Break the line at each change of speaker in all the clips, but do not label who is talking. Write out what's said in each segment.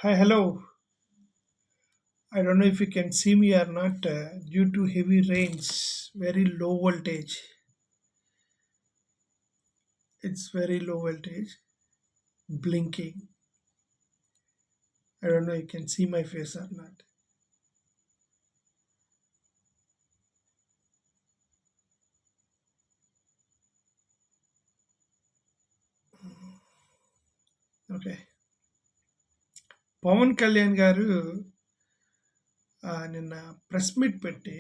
Hi, hello. I don't know if you can see me or not due to heavy rains, very low voltage. It's very low voltage, blinking. I don't know if you can see my face or not. Okay. Pawan Kalyan garu నిన్న press meet పెట్టి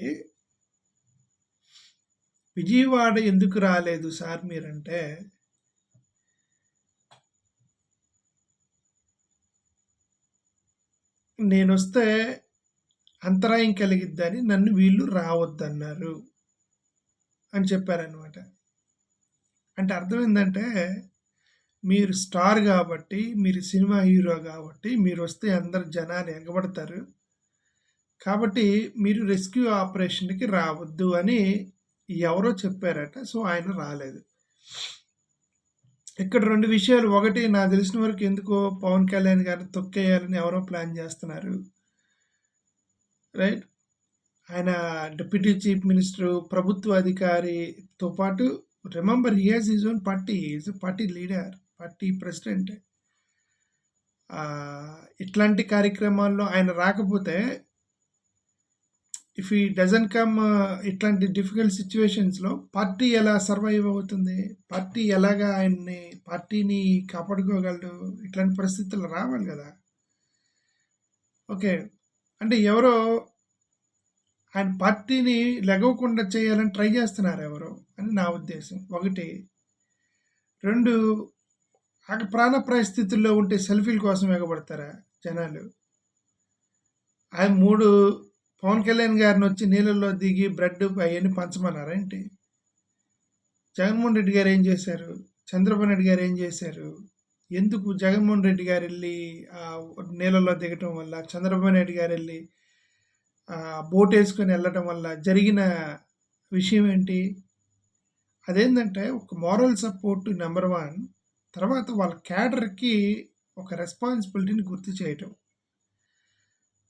విజయవాడ ఎందుకు రాలేదు sir మీరంటే నేనొస్తే అంతరాయం కలిగిద్దని నన్ను వీళ్ళు రావద్దన్నారు అని చెప్పారనమాట. అంటే అర్థం ఏందంటే మీరు స్టార్ కాబట్టి, మీరు సినిమా హీరో కాబట్టి, మీరొస్తే అందరు జనాలు ఎగబడతారు. కాబట్టి మీరు రెస్క్యూ ఆపరేషన్‌కి రావద్దు అని ఎవరో చెప్పారట. సో, ఆయన రాలేదు. ఇక్కడ 2 విషయాలు. ఒకటి నాకు తెలిసిన వరకు ఎందుకో పవన్ కళ్యాణ్ గారిని తొక్కేయాలని ఎవరో ప్లాన్ చేస్తున్నారు. రైట్? ఆయన డిప్యూటీ చీఫ్ మినిస్టరు, ప్రభుత్వ అధికారితో పాటు remember he has his own party. He is a party leader, party president. ఇట్లాంటి కార్యక్రమాల్లో ఆయన రాకపోతే ఇఫ్ ఈ డజంట్ కమ్ ఇట్లాంటి డిఫికల్ట్ సిచ్యువేషన్స్‌లో పార్టీ ఎలా సర్వైవ్ అవుతుంది? పార్టీ ఎలాగా పార్టీని కాపాడుకోగలడు? ఇట్లాంటి పరిస్థితులు రావాలి గదా! ఓకే. అంటే ఎవరో ఆయన పార్టీని లెగవకుండా చేయాలని ట్రై చేస్తున్నారు ఎవరో అని నా ఉద్దేశం. ఒకటి. 2 ప్రాణాపాయ స్థితుల్లో ఉంటే సెల్ఫీల కోసం ఎగబడతారా జనాలు? 3 పవన్ కళ్యాణ్ గారినొచ్చి నీళ్ళల్లో దిగి బ్రెడ్ అయన్నీ పంచమన్నారా ఏంటి? జగన్మోహన్ రెడ్డి గారు ఏం చేశారు? చంద్రబాబు నాయుడు గారు ఏం చేశారు? ఎందుకు జగన్మోహన్ రెడ్డి గారెళ్ళి నీళ్ళలో దిగటం వల్ల, చంద్రబాబు నాయుడు గారెళ్ళి బోటేసుకొని వెళ్ళటం వల్ల జరిగిన విషయం ఏంటి? అదేంటంటే ఒక మోరల్ సపోర్ట్ నంబర్ 1. తర్వాత వాళ్ళ క్యాడర్‌కి ఒక రెస్పాన్సిబిలిటీని గుర్తు చేయటం.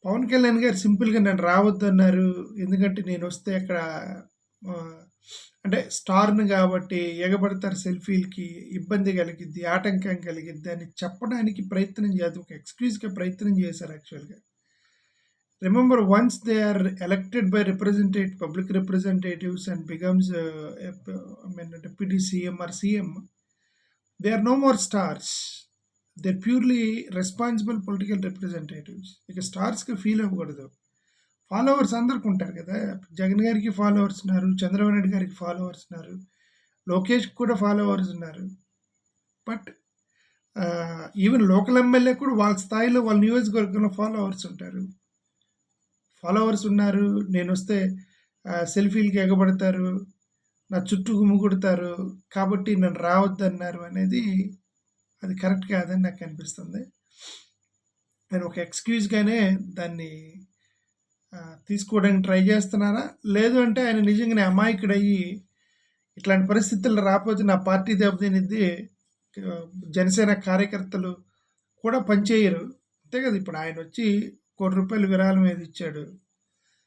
పవన్ కళ్యాణ్ గారు సింపుల్‌గా నన్ను రావద్దన్నారు. ఎందుకంటే నేనొస్తే అక్కడ అంటే స్టార్‌ని కాబట్టి ఎగబడతారు సెల్ఫీలకి, ఇబ్బంది కలిగిద్ది, ఆటంకం కలిగిద్ది అని చెప్పడానికి ప్రయత్నం చేసి ఒక ఎక్స్‌క్యూజ్‌గా ప్రయత్నం చేశారు యాక్చువల్‌గా. Remember once they are elected by public representatives and becomes deputy CM or CM, they are no more stars. They purely responsible political representatives. ఇక స్టార్స్‌గా ఫీల్ అవ్వకూడదు. ఫాలోవర్స్ అందరికి ఉంటారు కదా! జగన్ గారికి ఫాలోవర్స్ ఉన్నారు. చంద్రబాబు నాయుడు గారికి ఫాలోవర్స్ ఉన్నారు. లోకేష్‌కి కూడా ఫాలోవర్స్ ఉన్నారు. బట్ ఈవెన్ లోకల్ ఎమ్మెల్యే కూడా వాళ్ళ స్థాయిలో వాళ్ళ నియోజకవర్గంలో ఫాలోవర్స్ ఉంటారు. ఫాలోవర్స్ ఉన్నారు. నేనొస్తే సెల్ఫీలకి ఎగబడతారు. నా చుట్టూ గుమిగూడతారు. కాబట్టి నన్ను రావద్దన్నారు అనేది అది కరెక్ట్ కాదని నాకు అనిపిస్తుంది. నేను ఒక ఎక్స్‌క్యూజ్‌గానే దాన్ని తీసుకోవడానికి ట్రై చేస్తున్నారా? లేదు అంటే ఆయన నిజంగానే అమాయకుడయ్యి ఇట్లాంటి పరిస్థితుల్లో రాకపోతే నా పార్టీ దెబ్బతినిద్ది. జనసేన కార్యకర్తలు కూడా పనిచేయరు. అంతే కదా! ఇప్పుడు ఆయనొచ్చి రూ. 1,00,00,000 విరాళం ఏదో ఇచ్చాడు.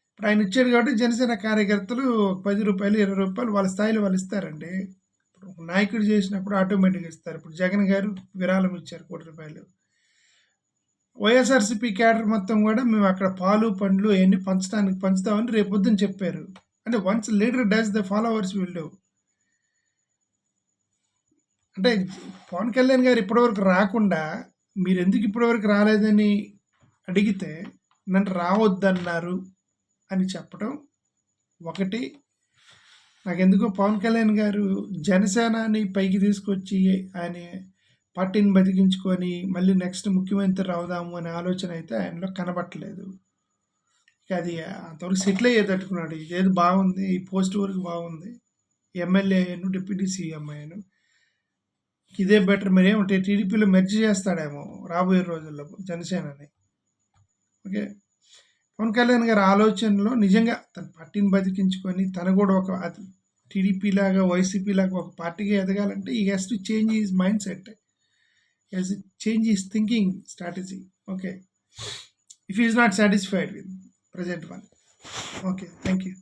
ఇప్పుడు ఆయన ఇచ్చాడు కాబట్టి జనసేన కార్యకర్తలు రూ. 10, రూ. 20 వాళ్ళ స్థాయిలో వాళ్ళు ఇస్తారండి. ఇప్పుడు ఒక నాయకుడు చేసినప్పుడు ఆటోమేటిక్‌గా ఇస్తారు. ఇప్పుడు జగన్ గారు విరాళం ఇచ్చారు రూ. 1,00,00,000. వైఎస్ఆర్‌సీపీ క్యాడర్ మొత్తం కూడా మేము అక్కడ పాలు, పండ్లు అయన్నీ పంచుతామని రేపొద్దున చెప్పారు. అంటే once leader does the followers will do. అంటే పవన్ కళ్యాణ్ గారు ఇప్పటివరకు రాకుండా మీరెందుకు ఇప్పటివరకు రాలేదని అడిగితే నన్ను రావద్దన్నారు అని చెప్పడం ఒకటి. నాకెందుకో పవన్ కళ్యాణ్ గారు జనసేనని పైకి తీసుకొచ్చి ఆయన పార్టీని బతికించుకొని మళ్ళీ నెక్స్ట్ ముఖ్యమంత్రి అవుదాము అనే ఆలోచన అయితే ఆయనలో కనబట్టలేదు. ఇక అది అంతవరకు సెటిల్ అయ్యేటట్టుకున్నాడు. ఇదేదో బాగుంది, ఈ పోస్ట్ వరకు బాగుంది, ఎమ్మెల్యే అయ్యాను, డిప్యూటీ సీఎం అయ్యాను, ఇదే బెటర్. మరేమంటే టీడీపీలో మెర్జ్ చేస్తాడేమో రాబోయే రోజుల్లో జనసేనని. ఓకే. పవన్ కళ్యాణ్ గారి ఆలోచనలో నిజంగా తన పార్టీని బతికించుకొని తను కూడా ఒక టీడీపీ లాగా, వైసీపీ లాగా ఒక పార్టీగా ఎదగాలంటే ఈ has to change his mind set, has to change his thinking strategy. Okay. if he is not satisfied with present one. Okay, thank you.